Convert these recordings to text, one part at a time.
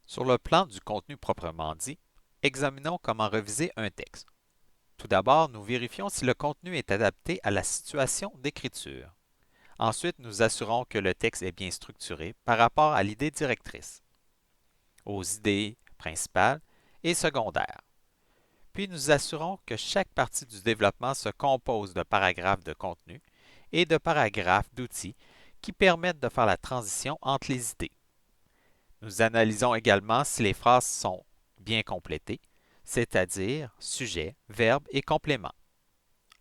Sur le plan du contenu proprement dit, examinons comment reviser un texte. Tout d'abord, nous vérifions si le contenu est adapté à la situation d'écriture. Ensuite, nous assurons que le texte est bien structuré par rapport à l'idée directrice, aux idées principales et secondaires. Puis nous assurons que chaque partie du développement se compose de paragraphes de contenu et de paragraphes d'outils qui permettent de faire la transition entre les idées. Nous analysons également si les phrases sont bien complétées, c'est-à-dire sujet, verbe et complément.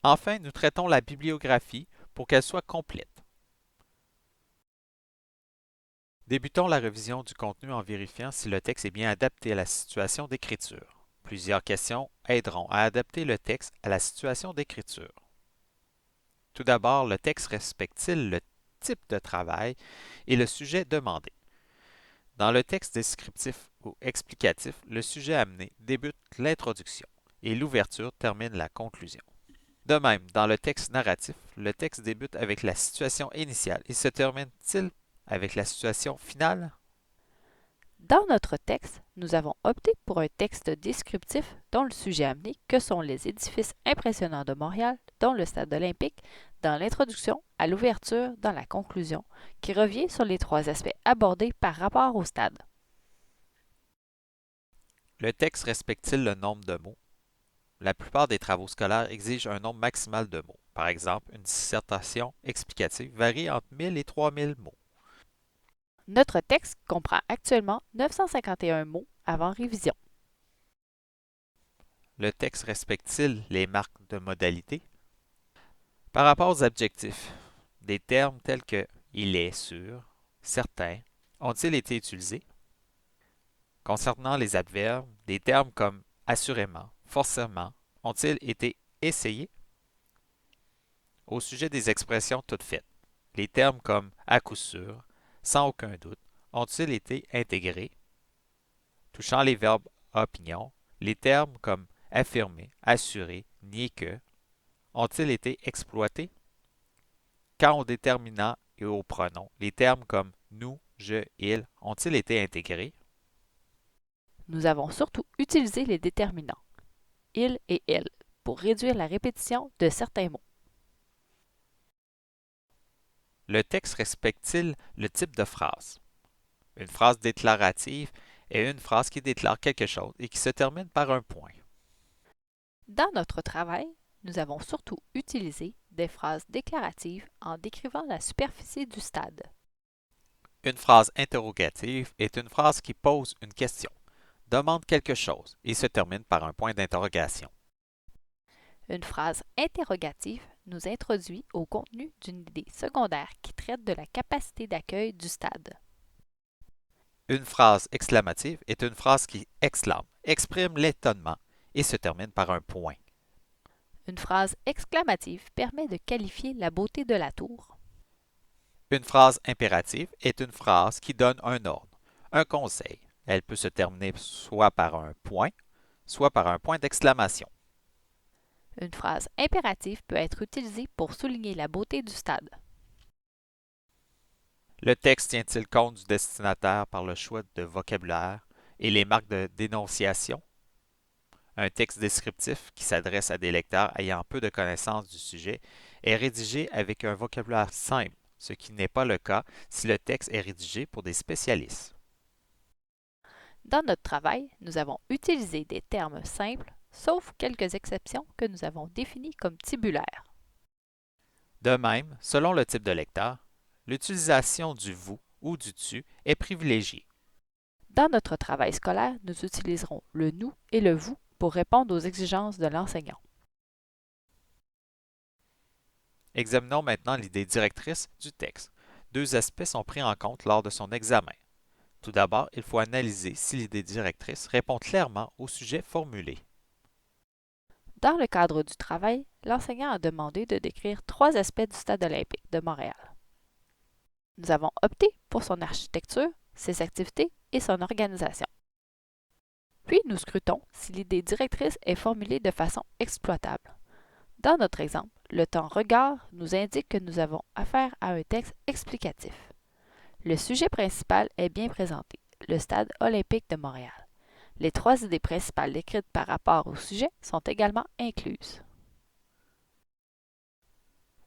Enfin, nous traitons la bibliographie pour qu'elle soit complète. Débutons la révision du contenu en vérifiant si le texte est bien adapté à la situation d'écriture. Plusieurs questions aideront à adapter le texte à la situation d'écriture. Tout d'abord, le texte respecte-t-il le type de travail et le sujet demandé? Dans le texte descriptif ou explicatif, le sujet amené débute l'introduction et l'ouverture termine la conclusion. De même, dans le texte narratif, le texte débute avec la situation initiale et se termine-t-il avec la situation finale? Dans notre texte, nous avons opté pour un texte descriptif dont le sujet amené que sont les édifices impressionnants de Montréal, dont le stade olympique, dans l'introduction, à l'ouverture, dans la conclusion, qui revient sur les trois aspects abordés par rapport au stade. Le texte respecte-t-il le nombre de mots? La plupart des travaux scolaires exigent un nombre maximal de mots. Par exemple, une dissertation explicative varie entre 1000 et 3000 mots. Notre texte comprend actuellement 951 mots avant révision. Le texte respecte-t-il les marques de modalité? Par rapport aux adjectifs, des termes tels que il est sûr, certain, ont-ils été utilisés? Concernant les adverbes, des termes comme assurément, forcément, ont-ils été essayés? Au sujet des expressions toutes faites, les termes comme à coup sûr, sans aucun doute, ont-ils été intégrés? Touchant les verbes à opinion, les termes comme affirmer, assurer, nier que, ont-ils été exploités? Quant aux déterminants et aux pronoms, les termes comme nous, je, il ont-ils été intégrés? Nous avons surtout utilisé les déterminants il et elle pour réduire la répétition de certains mots. Le texte respecte-t-il le type de phrase? Une phrase déclarative est une phrase qui déclare quelque chose et qui se termine par un point. Dans notre travail, nous avons surtout utilisé des phrases déclaratives en décrivant la superficie du stade. Une phrase interrogative est une phrase qui pose une question, demande quelque chose et se termine par un point d'interrogation. Une phrase interrogative nous introduit au contenu d'une idée secondaire qui traite de la capacité d'accueil du stade. Une phrase exclamative est une phrase qui exclame, exprime l'étonnement et se termine par un point. Une phrase exclamative permet de qualifier la beauté de la tour. Une phrase impérative est une phrase qui donne un ordre, un conseil. Elle peut se terminer soit par un point, soit par un point d'exclamation. Une phrase impérative peut être utilisée pour souligner la beauté du stade. Le texte tient-il compte du destinataire par le choix de vocabulaire et les marques de dénonciation? Un texte descriptif qui s'adresse à des lecteurs ayant peu de connaissances du sujet est rédigé avec un vocabulaire simple, ce qui n'est pas le cas si le texte est rédigé pour des spécialistes. Dans notre travail, nous avons utilisé des termes simples, sauf quelques exceptions que nous avons définies comme tibulaires. De même, selon le type de lecteur, l'utilisation du vous ou du tu est privilégiée. Dans notre travail scolaire, nous utiliserons le nous et le vous pour répondre aux exigences de l'enseignant. Examinons maintenant l'idée directrice du texte. Deux aspects sont pris en compte lors de son examen. Tout d'abord, il faut analyser si l'idée directrice répond clairement au sujet formulé. Dans le cadre du travail, l'enseignant a demandé de décrire trois aspects du Stade olympique de Montréal. Nous avons opté pour son architecture, ses activités et son organisation. Puis nous scrutons si l'idée directrice est formulée de façon exploitable. Dans notre exemple, le temps regard nous indique que nous avons affaire à un texte explicatif. Le sujet principal est bien présenté. le stade olympique de Montréal. Les 3 idées principales décrites par rapport au sujet sont également incluses.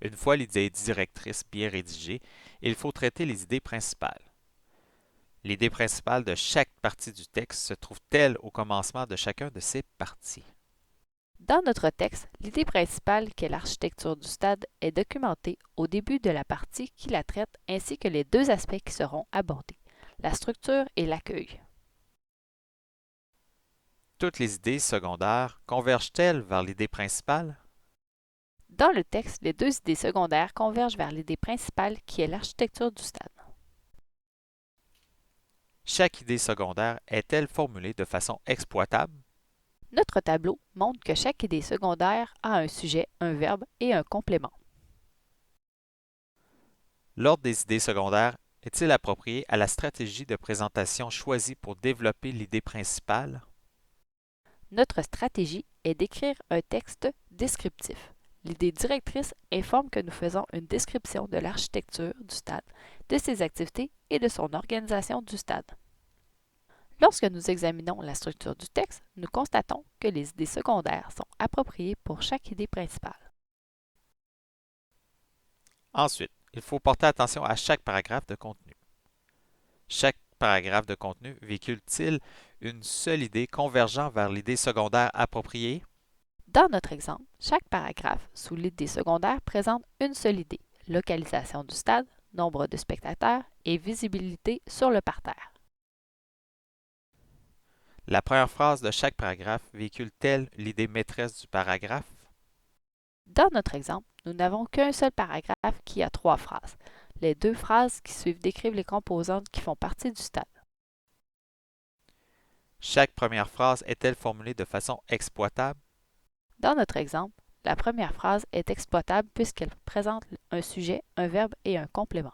Une fois l'idée directrice bien rédigée, il faut traiter les idées principales. L'idée principale de chaque partie du texte se trouve-t-elle au commencement de chacun de ces parties? Dans notre texte, l'idée principale qu'est l'architecture du stade est documentée au début de la partie qui la traite ainsi que les 2 aspects qui seront abordés, la structure et l'accueil. Toutes les idées secondaires convergent-elles vers l'idée principale? Dans le texte, les 2 idées secondaires convergent vers l'idée principale qui est l'architecture du stade. Chaque idée secondaire est-elle formulée de façon exploitable? Notre tableau montre que chaque idée secondaire a un sujet, un verbe et un complément. L'ordre des idées secondaires est-il approprié à la stratégie de présentation choisie pour développer l'idée principale? Notre stratégie est d'écrire un texte descriptif. L'idée directrice informe que nous faisons une description de l'architecture du stade, de ses activités et de son organisation du stade. Lorsque nous examinons la structure du texte, nous constatons que les idées secondaires sont appropriées pour chaque idée principale. Ensuite, il faut porter attention à chaque paragraphe de contenu. Chaque paragraphe de contenu véhicule-t-il une seule idée convergeant vers l'idée secondaire appropriée? Dans notre exemple, chaque paragraphe sous l'idée secondaire présente une seule idée, localisation du stade, nombre de spectateurs et visibilité sur le parterre. La première phrase de chaque paragraphe véhicule-t-elle l'idée maîtresse du paragraphe? Dans notre exemple, nous n'avons qu'un seul paragraphe qui a 3 phrases. Les 2 phrases qui suivent décrivent les composantes qui font partie du stade. Chaque première phrase est-elle formulée de façon exploitable? Dans notre exemple, la première phrase est exploitable puisqu'elle présente un sujet, un verbe et un complément.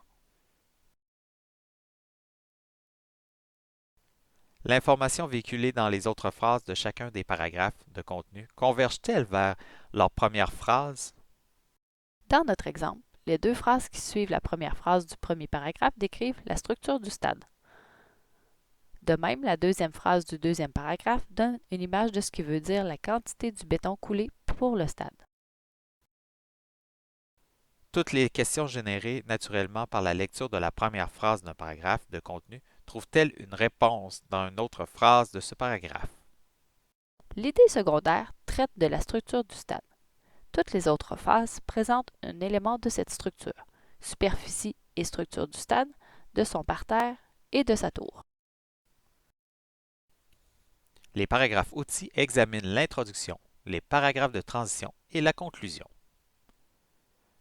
L'information véhiculée dans les autres phrases de chacun des paragraphes de contenu converge-t-elle vers leur première phrase? Dans notre exemple, les 2 phrases qui suivent la première phrase du premier paragraphe décrivent la structure du stade. De même, la deuxième phrase du deuxième paragraphe donne une image de ce qui veut dire la quantité du béton coulé pour le stade. Toutes les questions générées naturellement par la lecture de la première phrase d'un paragraphe de contenu trouvent-elles une réponse dans une autre phrase de ce paragraphe? L'idée secondaire traite de la structure du stade. Toutes les autres phrases présentent un élément de cette structure, superficie et structure du stade, de son parterre et de sa tour. Les paragraphes outils examinent l'introduction, les paragraphes de transition et la conclusion.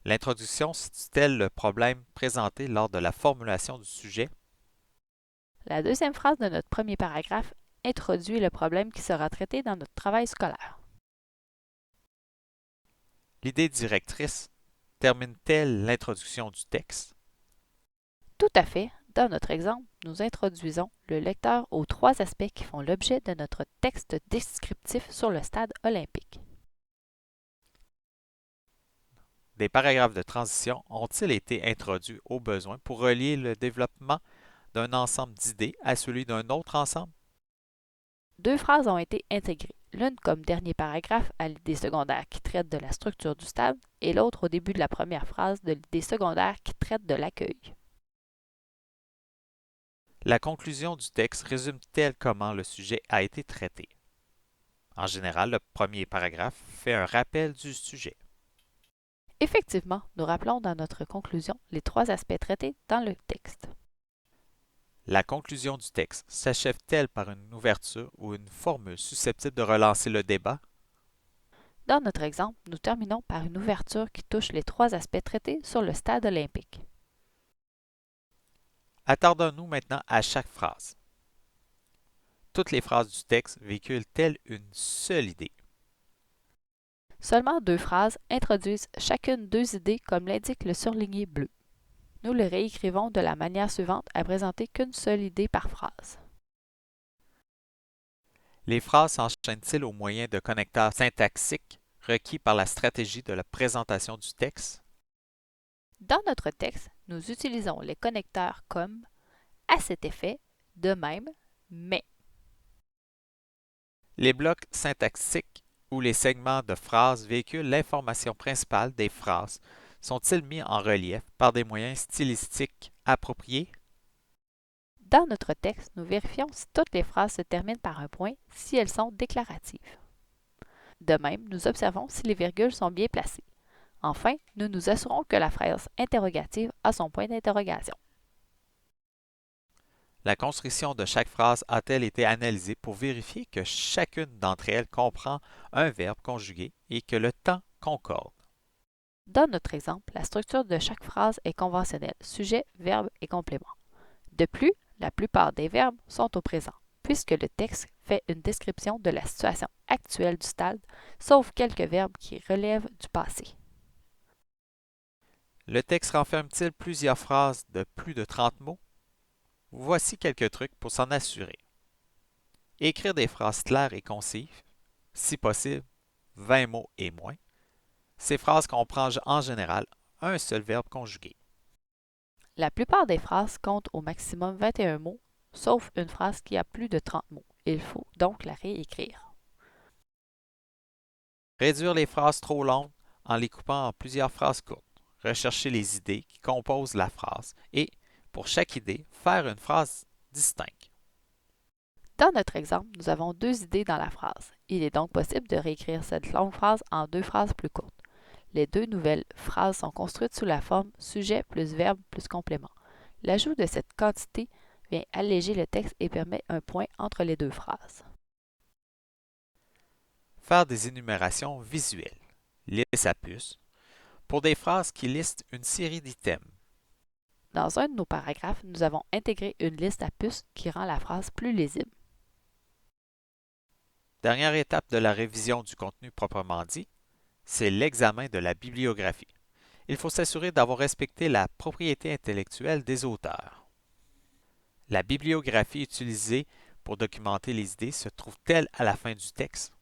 L'introduction situe-t-elle le problème présenté lors de la formulation du sujet? La deuxième phrase de notre premier paragraphe introduit le problème qui sera traité dans notre travail scolaire. L'idée directrice termine-t-elle l'introduction du texte? Tout à fait. Dans notre exemple, nous introduisons le lecteur aux 3 aspects qui font l'objet de notre texte descriptif sur le stade olympique. Des paragraphes de transition ont-ils été introduits au besoin pour relier le développement d'un ensemble d'idées à celui d'un autre ensemble? 2 phrases ont été intégrées, l'une comme dernier paragraphe à l'idée secondaire qui traite de la structure du stade et l'autre au début de la première phrase de l'idée secondaire qui traite de l'accueil. La conclusion du texte résume-t-elle comment le sujet a été traité? En général, le premier paragraphe fait un rappel du sujet. Effectivement, nous rappelons dans notre conclusion les 3 aspects traités dans le texte. La conclusion du texte s'achève-t-elle par une ouverture ou une formule susceptible de relancer le débat? Dans notre exemple, nous terminons par une ouverture qui touche les 3 aspects traités sur le stade olympique. Attardons-nous maintenant à chaque phrase. Toutes les phrases du texte véhiculent-elles une seule idée? Seulement 2 phrases introduisent chacune 2 idées comme l'indique le surligné bleu. Nous le réécrivons de la manière suivante à présenter qu'une seule idée par phrase. Les phrases s'enchaînent-ils au moyen de connecteurs syntaxiques requis par la stratégie de la présentation du texte? Dans notre texte, nous utilisons les connecteurs comme, à cet effet, De même, mais. Les blocs syntaxiques ou les segments de phrases véhiculent l'information principale des phrases. Sont-ils mis en relief par des moyens stylistiques appropriés? Dans notre texte, nous vérifions si toutes les phrases se terminent par un point, si elles sont déclaratives. De même, nous observons si les virgules sont bien placées. Enfin, nous nous assurons que la phrase interrogative a son point d'interrogation. La construction de chaque phrase a-t-elle été analysée pour vérifier que chacune d'entre elles comprend un verbe conjugué et que le temps concorde? Dans notre exemple, la structure de chaque phrase est conventionnelle, sujet, verbe et complément. De plus, la plupart des verbes sont au présent, puisque le texte fait une description de la situation actuelle du stade, sauf quelques verbes qui relèvent du passé. Le texte renferme-t-il plusieurs phrases de plus de 30 mots? Voici quelques trucs pour s'en assurer. Écrire des phrases claires et concises, si possible, 20 mots et moins. Ces phrases comprennent en général un seul verbe conjugué. La plupart des phrases comptent au maximum 21 mots, sauf une phrase qui a plus de 30 mots. Il faut donc la réécrire. Réduire les phrases trop longues en les coupant en plusieurs phrases courtes. Rechercher les idées qui composent la phrase et, pour chaque idée, faire une phrase distincte. Dans notre exemple, nous avons deux idées dans la phrase. Il est donc possible de réécrire cette longue phrase en deux phrases plus courtes. Les deux nouvelles phrases sont construites sous la forme sujet plus verbe plus complément. L'ajout de cette quantité vient alléger le texte et permet un point entre les deux phrases. Faire des énumérations visuelles. Liste à puce. Pour des phrases qui listent une série d'items. Dans un de nos paragraphes, nous avons intégré une liste à puces qui rend la phrase plus lisible. Dernière étape de la révision du contenu proprement dit, c'est l'examen de la bibliographie. Il faut s'assurer d'avoir respecté la propriété intellectuelle des auteurs. La bibliographie utilisée pour documenter les idées se trouve-t-elle à la fin du texte?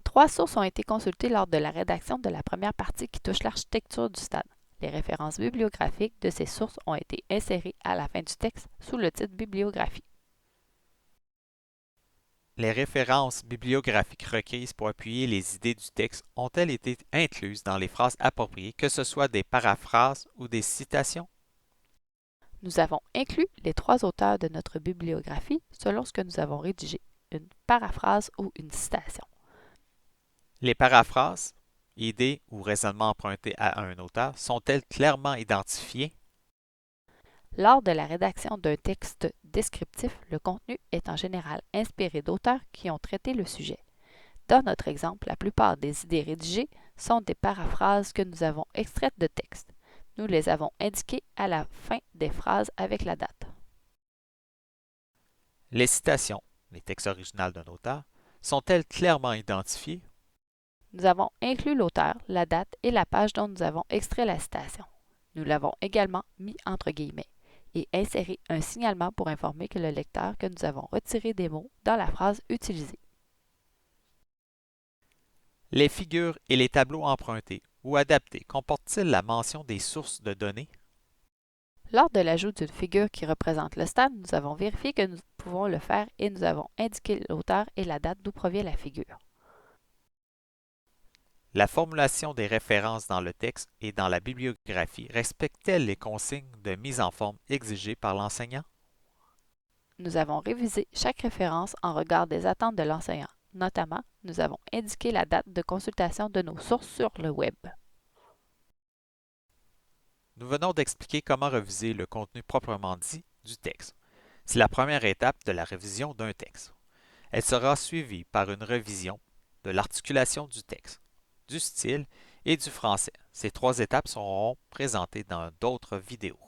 3 sources ont été consultées lors de la rédaction de la première partie qui touche l'architecture du stade. Les références bibliographiques de ces sources ont été insérées à la fin du texte sous le titre Bibliographie. Les références bibliographiques requises pour appuyer les idées du texte ont-elles été incluses dans les phrases appropriées, que ce soit des paraphrases ou des citations? Nous avons inclus les 3 auteurs de notre bibliographie selon ce que nous avons rédigé, une paraphrase ou une citation. Les paraphrases, idées ou raisonnements empruntés à un auteur, sont-elles clairement identifiées? Lors de la rédaction d'un texte descriptif, le contenu est en général inspiré d'auteurs qui ont traité le sujet. Dans notre exemple, la plupart des idées rédigées sont des paraphrases que nous avons extraites de textes. Nous les avons indiquées à la fin des phrases avec la date. Les citations, les textes originaux d'un auteur, sont-elles clairement identifiées? Nous avons inclus l'auteur, la date et la page dont nous avons extrait la citation. Nous l'avons également mis entre guillemets et inséré un signalement pour informer que le lecteur que nous avons retiré des mots dans la phrase utilisée. Les figures et les tableaux empruntés ou adaptés comportent-ils la mention des sources de données? Lors de l'ajout d'une figure qui représente le stade, nous avons vérifié que nous pouvons le faire et nous avons indiqué l'auteur et la date d'où provient la figure. La formulation des références dans le texte et dans la bibliographie respecte-t-elle les consignes de mise en forme exigées par l'enseignant? Nous avons révisé chaque référence en regard des attentes de l'enseignant. Notamment, nous avons indiqué la date de consultation de nos sources sur le web. Nous venons d'expliquer comment reviser le contenu proprement dit du texte. C'est la première étape de la révision d'un texte. Elle sera suivie par une révision de l'articulation du texte, du style et du français. Ces 3 étapes seront présentées dans d'autres vidéos.